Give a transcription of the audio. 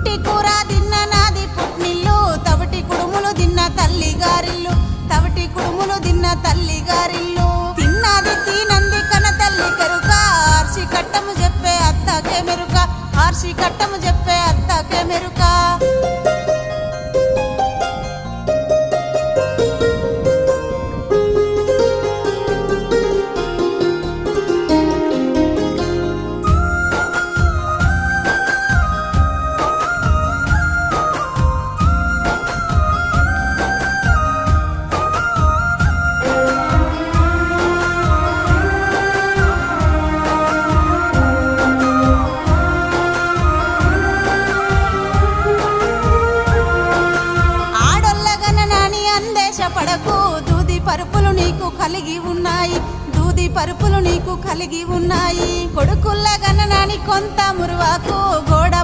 పుట్టి కూర తిన్న నాది పుట్నిల్లు తవిటి కుడుములు తిన్న తల్లి గారిల్లు తవిటి కుడుములు తిన్న తల్లి గారిల్లు తిన్నది తినంది కన తల్లి కెరుక ఆర్షి కట్టము చెప్పే అత్తకే మెరుక ఆర్షి కట్టము చెప్పే అత్తకే మెరుక పడకు దూది పరుపులు నీకు కలిగి ఉన్నాయి దూది పరుపులు నీకు కలిగి ఉన్నాయి కొడుకుల్ల గననాని కొంత మురువాకు గోడ